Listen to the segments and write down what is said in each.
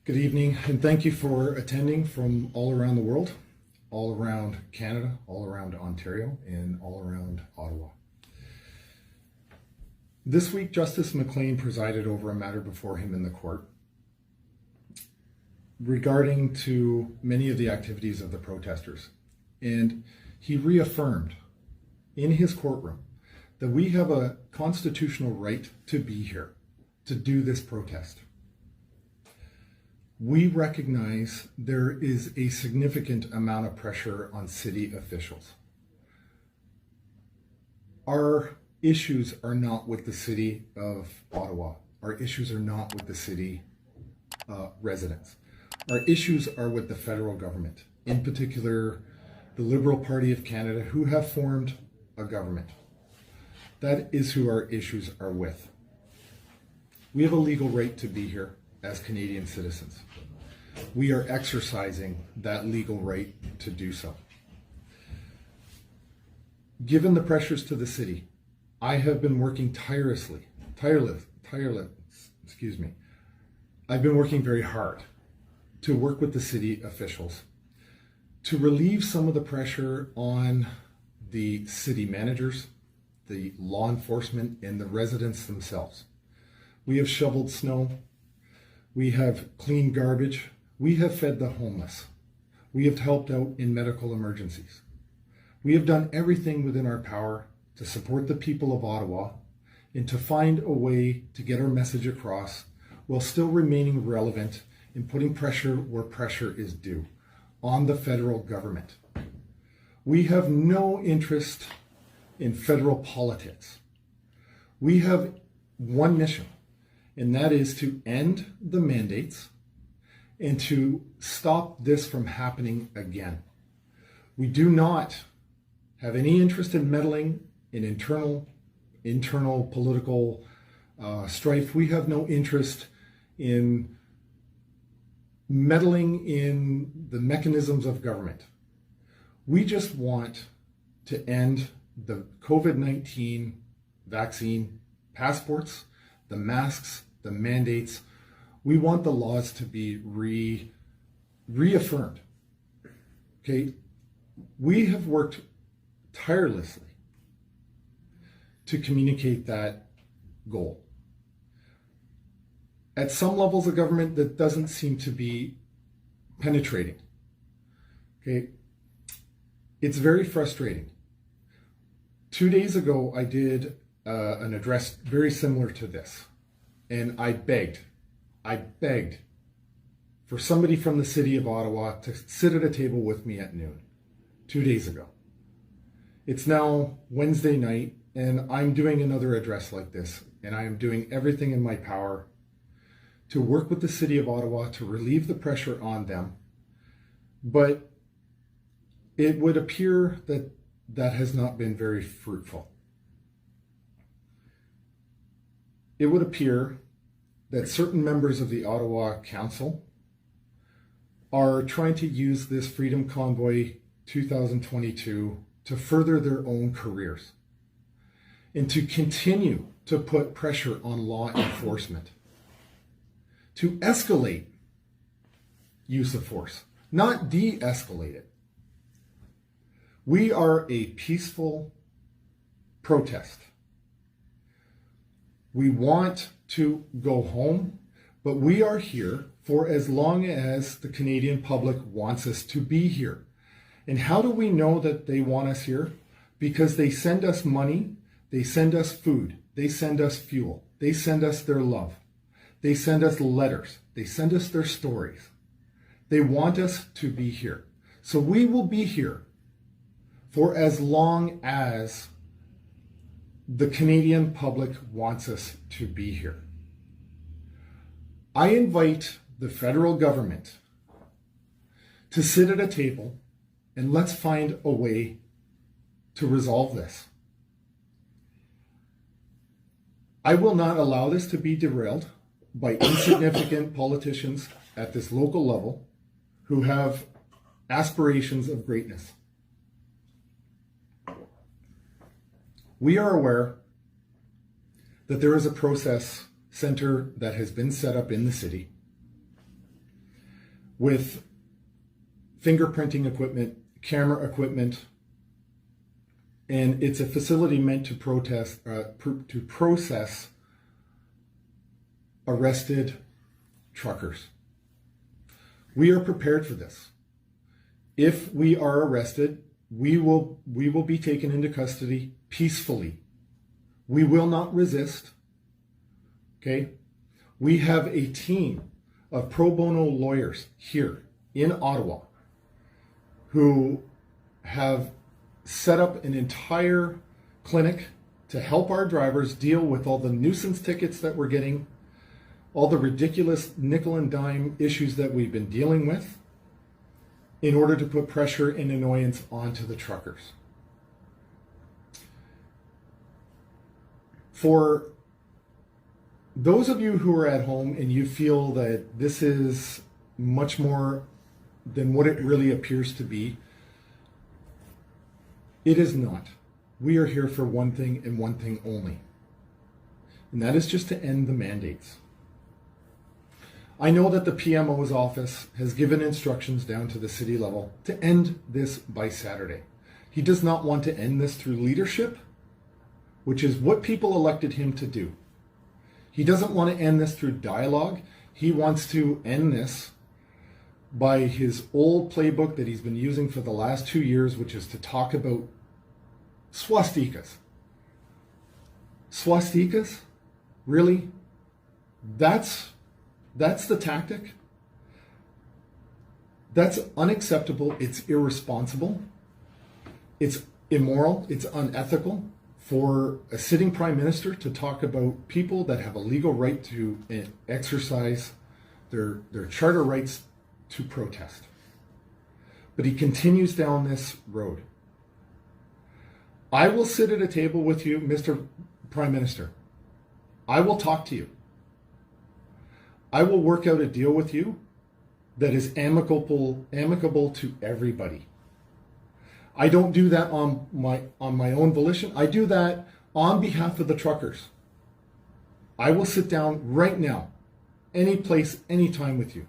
Good evening, and thank you for attending from all around the world, all around Canada, all around Ontario, and all around Ottawa. This week, Justice McLean presided over a matter before him in the court regarding to many of the activities of the protesters. And he reaffirmed in his courtroom that we have a constitutional right to be here, to do this protest. We recognize there is a significant amount of pressure on city officials. Our issues are not with the city of Ottawa. Our issues are not with the city residents. Our issues are with the federal government, in particular, the Liberal Party of Canada, who have formed a government. That is who our issues are with. We have a legal right to be here as Canadian citizens. We are exercising that legal right to do so. Given the pressures to the city, I have been working I've been working very hard to work with the city officials to relieve some of the pressure on the city managers, the law enforcement, and the residents themselves. We have shoveled snow. We have cleaned garbage. We have fed the homeless. We have helped out in medical emergencies. We have done everything within our power to support the people of Ottawa and to find a way to get our message across while still remaining relevant and putting pressure where pressure is due on the federal government. We have no interest in federal politics. We have one mission, and that is to end the mandates and to stop this from happening again. We do not have any interest in meddling in internal political strife. We have no interest in meddling in the mechanisms of government. We just want to end the COVID-19 vaccine passports, the masks, the mandates. We want the laws to be reaffirmed. Okay, we have worked tirelessly to communicate that goal. At some levels of government, that doesn't seem to be penetrating. Okay, it's very frustrating. 2 days ago, I did an address very similar to this, and I begged for somebody from the city of Ottawa to sit at a table with me at noon 2 days ago. It's now Wednesday night, and I'm doing another address like this, and I am doing everything in my power to work with the city of Ottawa to relieve the pressure on them. But it would appear that that has not been very fruitful. It would appear that certain members of the Ottawa Council are trying to use this Freedom Convoy 2022 to further their own careers and to continue to put pressure on law enforcement, to escalate use of force, not de-escalate it. We are a peaceful protest. We want to go home, but we are here for as long as the Canadian public wants us to be here. And how do we know that they want us here? Because they send us money, they send us food, they send us fuel, they send us their love, they send us letters, they send us their stories. They want us to be here. So we will be here for as long as the Canadian public wants us to be here. I invite the federal government to sit at a table and let's find a way to resolve this. I will not allow this to be derailed by insignificant politicians at this local level who have aspirations of greatness. We are aware that there is a process center that has been set up in the city with fingerprinting equipment, camera equipment, and it's a facility meant to process arrested truckers. We are prepared for this. If we are arrested, we will be taken into custody peacefully. We will not resist. Okay? We have a team of pro bono lawyers here in Ottawa who have set up an entire clinic to help our drivers deal with all the nuisance tickets that we're getting, all the ridiculous nickel and dime issues that we've been dealing with, in order to put pressure and annoyance onto the truckers. For those of you who are at home and you feel that this is much more than what it really appears to be, it is not. We are here for one thing and one thing only, and that is just to end the mandates. I know that the PMO's office has given instructions down to the city level to end this by Saturday. He does not want to end this through leadership, which is what people elected him to do. He doesn't want to end this through dialogue. He wants to end this by his old playbook that he's been using for the last 2 years, which is to talk about swastikas. Swastikas? Really? That's the tactic? That's unacceptable. It's irresponsible. It's immoral. It's unethical for a sitting prime minister to talk about people that have a legal right to exercise their charter rights to protest. But he continues down this road. I will sit at a table with you, Mr. Prime Minister. I will talk to you. I will work out a deal with you that is amicable to everybody. I don't do that on my own volition. I do that on behalf of the truckers. I will sit down right now, any place, any time with you.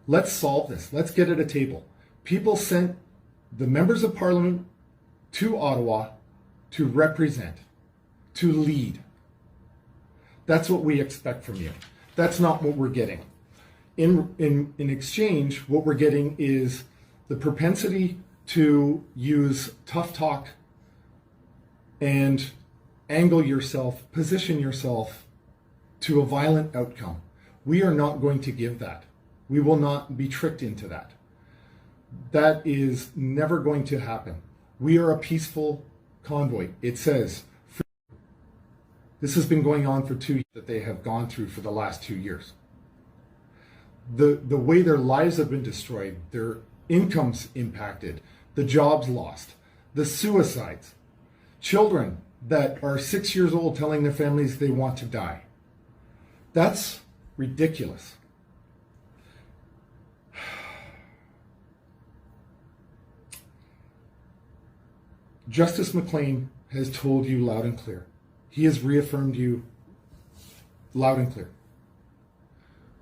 Let's solve this. Let's get at a table. People sent the members of parliament to Ottawa to represent, to lead. That's what we expect from you. That's not what we're getting. In exchange, what we're getting is the propensity to use tough talk and angle yourself, position yourself to a violent outcome. We are not going to give that. We will not be tricked into that. That is never going to happen. We are a peaceful convoy. It says, this has been going on for 2 years that they have gone through for the last 2 years. The way their lives have been destroyed, their incomes impacted, the jobs lost, the suicides, children that are 6 years old telling their families they want to die. That's ridiculous. Justice McLean has told you loud and clear. He has reaffirmed you loud and clear.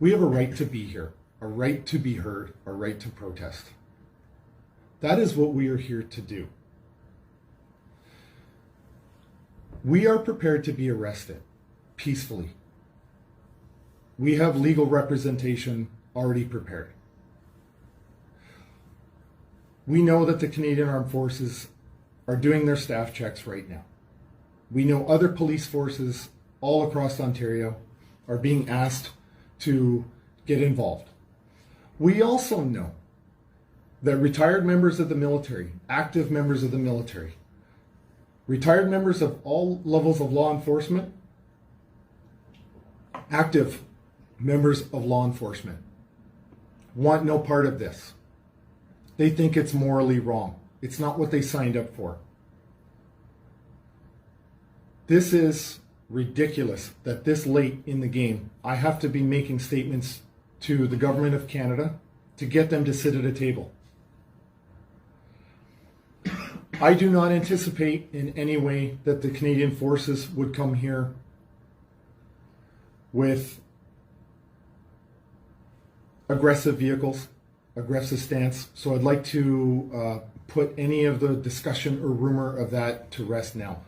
We have a right to be here, a right to be heard, a right to protest. That is what we are here to do. We are prepared to be arrested peacefully. We have legal representation already prepared. We know that the Canadian Armed Forces are doing their staff checks right now. We know other police forces all across Ontario are being asked to get involved. We also know that retired members of the military, active members of the military, retired members of all levels of law enforcement, active members of law enforcement want no part of this. They think it's morally wrong. It's not what they signed up for. This is ridiculous that this late in the game, I have to be making statements to the government of Canada to get them to sit at a table. I do not anticipate in any way that the Canadian forces would come here with aggressive vehicles, aggressive stance. So I'd like to put any of the discussion or rumor of that to rest now.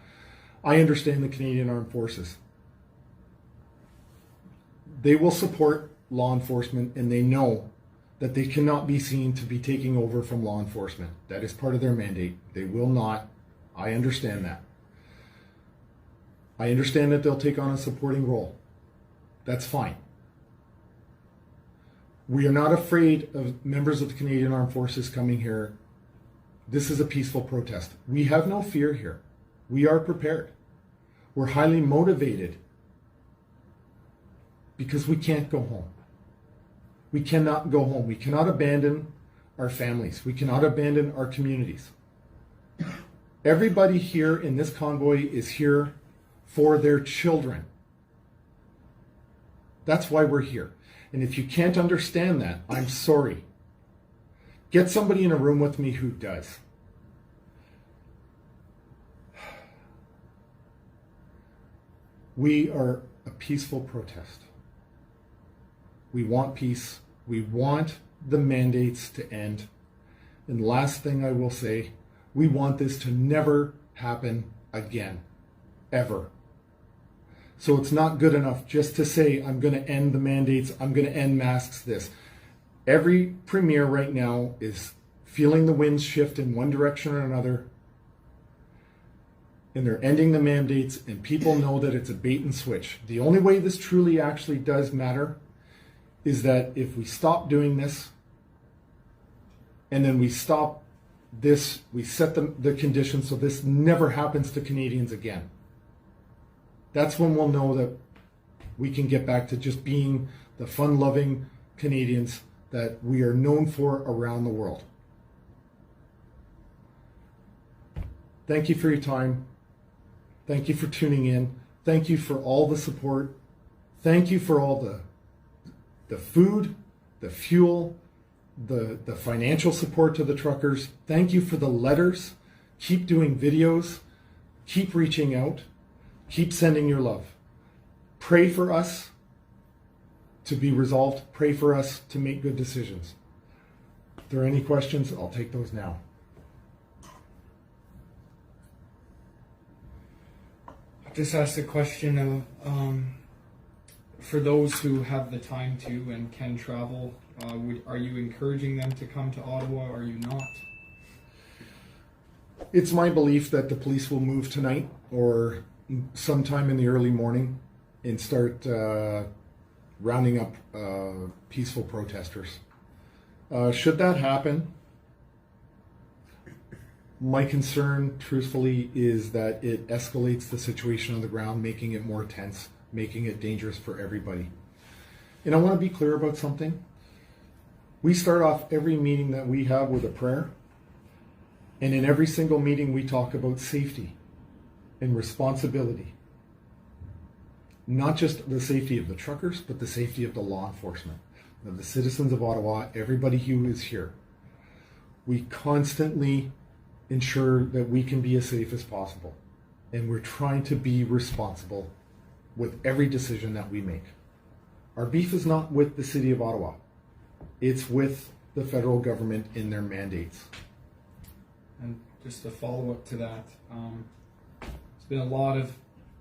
I understand the Canadian Armed Forces. They will support law enforcement, and they know that they cannot be seen to be taking over from law enforcement. That is part of their mandate. They will not. I understand that. I understand that they'll take on a supporting role. That's fine. We are not afraid of members of the Canadian Armed Forces coming here. This is a peaceful protest. We have no fear here. We are prepared. We're highly motivated because we can't go home. We cannot go home. We cannot abandon our families. We cannot abandon our communities. Everybody here in this convoy is here for their children. That's why we're here. And if you can't understand that, I'm sorry. Get somebody in a room with me who does. We are a peaceful protest. We want peace. We want the mandates to end. And last thing I will say, we want this to never happen again, ever. So it's not good enough just to say, I'm going to end the mandates, I'm going to end masks, this. Every premier right now is feeling the winds shift in one direction or another, and they're ending the mandates, and people know that it's a bait and switch. The only way this truly actually does matter is that if we stop doing this, and then we stop this, we set the conditions so this never happens to Canadians again. That's when we'll know that we can get back to just being the fun-loving Canadians that we are known for around the world. Thank you for your time. Thank you for tuning in. Thank you for all the support. Thank you for all the food, the fuel, the financial support to the truckers. Thank you for the letters. Keep doing videos. Keep reaching out. Keep sending your love. Pray for us to be resolved. Pray for us to make good decisions. If there are any questions, I'll take those now. I'll just ask a question of, for those who have the time to and can travel, are you encouraging them to come to Ottawa, or are you not? It's my belief that the police will move tonight or sometime in the early morning and start rounding up peaceful protesters. Should that happen, my concern, truthfully, is that it escalates the situation on the ground, making it more tense, making it dangerous for everybody. And I want to be clear about something. We start off every meeting that we have with a prayer, and in every single meeting we talk about safety and responsibility. Not just the safety of the truckers, but the safety of the law enforcement, of the citizens of Ottawa, everybody who is here. We constantly ensure that we can be as safe as possible, and we're trying to be responsible with every decision that we make. Our beef is not with the city of Ottawa. It's with the federal government in their mandates. And just a follow-up to that, there's been a lot of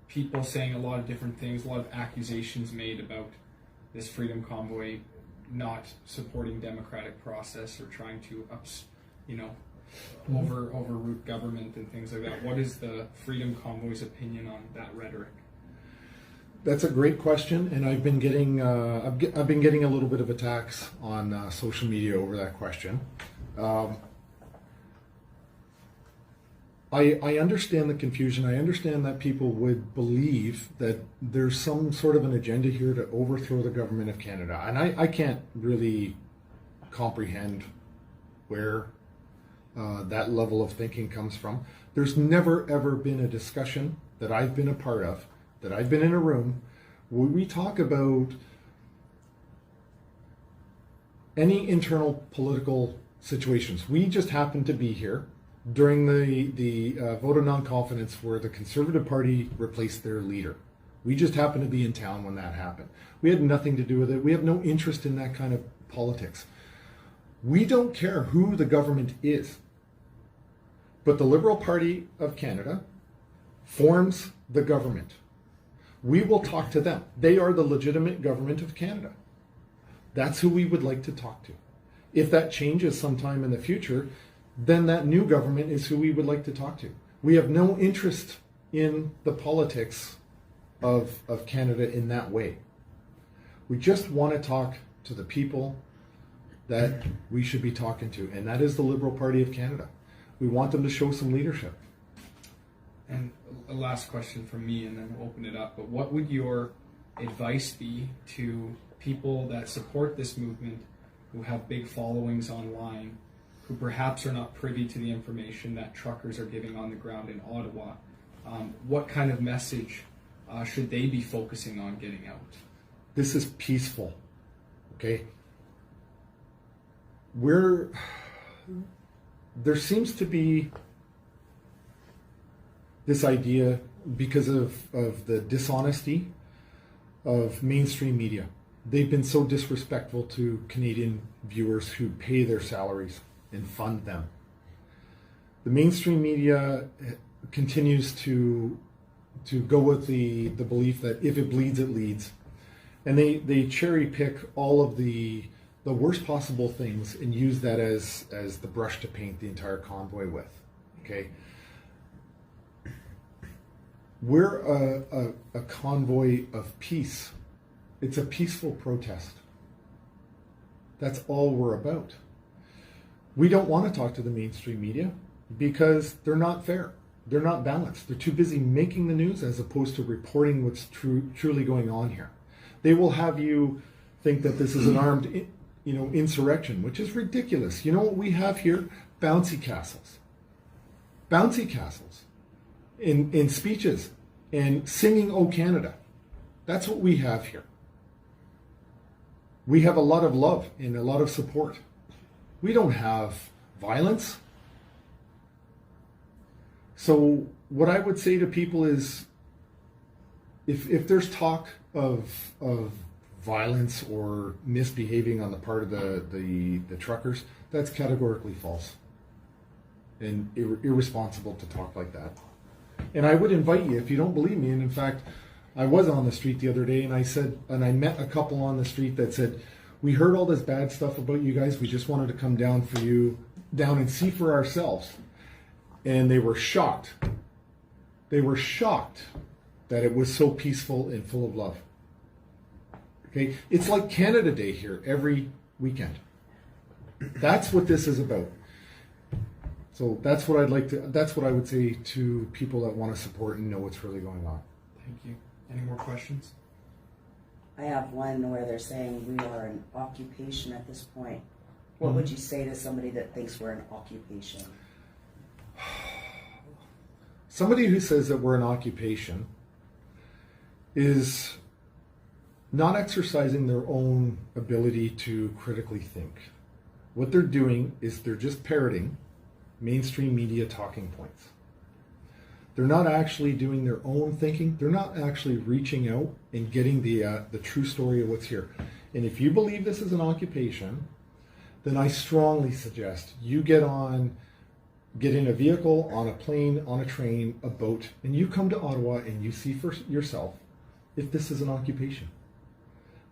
people saying a lot of different things, a lot of accusations made about this Freedom Convoy not supporting democratic process or trying to overroot government and things like that. What is the Freedom Convoy's opinion on that rhetoric? That's a great question, and I've been getting a little bit of attacks on social media over that question. I understand the confusion. I understand that people would believe that there's some sort of an agenda here to overthrow the government of Canada, and I can't really comprehend where that level of thinking comes from. There's never ever been a discussion that I've been a part of, that I've been in a room, where we talk about any internal political situations. We just happened to be here during the vote of non-confidence where the Conservative Party replaced their leader. We just happened to be in town when that happened. We had nothing to do with it. We have no interest in that kind of politics. We don't care who the government is, but the Liberal Party of Canada forms the government. We will talk to them. They are the legitimate government of Canada. That's who we would like to talk to. If that changes sometime in the future, then that new government is who we would like to talk to. We have no interest in the politics of Canada in that way. We just want to talk to the people that we should be talking to, and that is the Liberal Party of Canada. We want them to show some leadership. And a last question from me, and then we'll open it up. But what would your advice be to people that support this movement, who have big followings online, who perhaps are not privy to the information that truckers are giving on the ground in Ottawa? What kind of message should they be focusing on getting out? This is peaceful, okay? There seems to be this idea, because of the dishonesty of mainstream media. They've been so disrespectful to Canadian viewers who pay their salaries and fund them. The mainstream media continues to go with the belief that if it bleeds, it leads. And they cherry pick all of the worst possible things and use that as the brush to paint the entire convoy with. Okay? We're a convoy of peace. It's a peaceful protest. That's all we're about. We don't want to talk to the mainstream media because they're not fair. They're not balanced. They're too busy making the news as opposed to reporting what's truly going on here. They will have you think that this is an armed, insurrection, which is ridiculous. You know what we have here? Bouncy castles. Bouncy castles in speeches and singing "O Canada." That's what we have here. We have a lot of love and a lot of support. We don't have violence. So what I would say to people is, if there's talk of violence or misbehaving on the part of the truckers, that's categorically false and irresponsible to talk like that. And I would invite you, if you don't believe me, and in fact, I was on the street the other day and I met a couple on the street that said, "We heard all this bad stuff about you guys. We just wanted to come down and see for ourselves." And they were shocked. They were shocked that it was so peaceful and full of love. Okay? It's like Canada Day here every weekend. That's what this is about. So that's what I would say to people that want to support and know what's really going on. Thank you. Any more questions? I have one where they're saying we are an occupation at this point. What would you say to somebody that thinks we're an occupation? Somebody who says that we're an occupation is not exercising their own ability to critically think. What they're doing is they're just parroting mainstream media talking points. They're not actually doing their own thinking. They're not actually reaching out and getting the true story of what's here. And if you believe this is an occupation, then I strongly suggest you get in a vehicle, on a plane, on a train, a boat, and you come to Ottawa and you see for yourself if this is an occupation.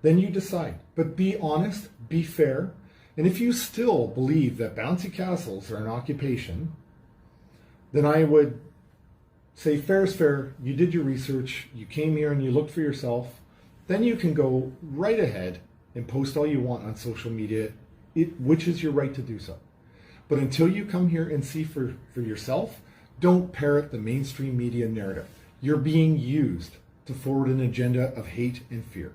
Then you decide. But be honest, be fair, and if you still believe that bouncy castles are an occupation, then I would say fair is fair. You did your research, you came here and you looked for yourself. Then you can go right ahead and post all you want on social media, which is your right to do so. But until you come here and see for yourself, don't parrot the mainstream media narrative. You're being used to forward an agenda of hate and fear.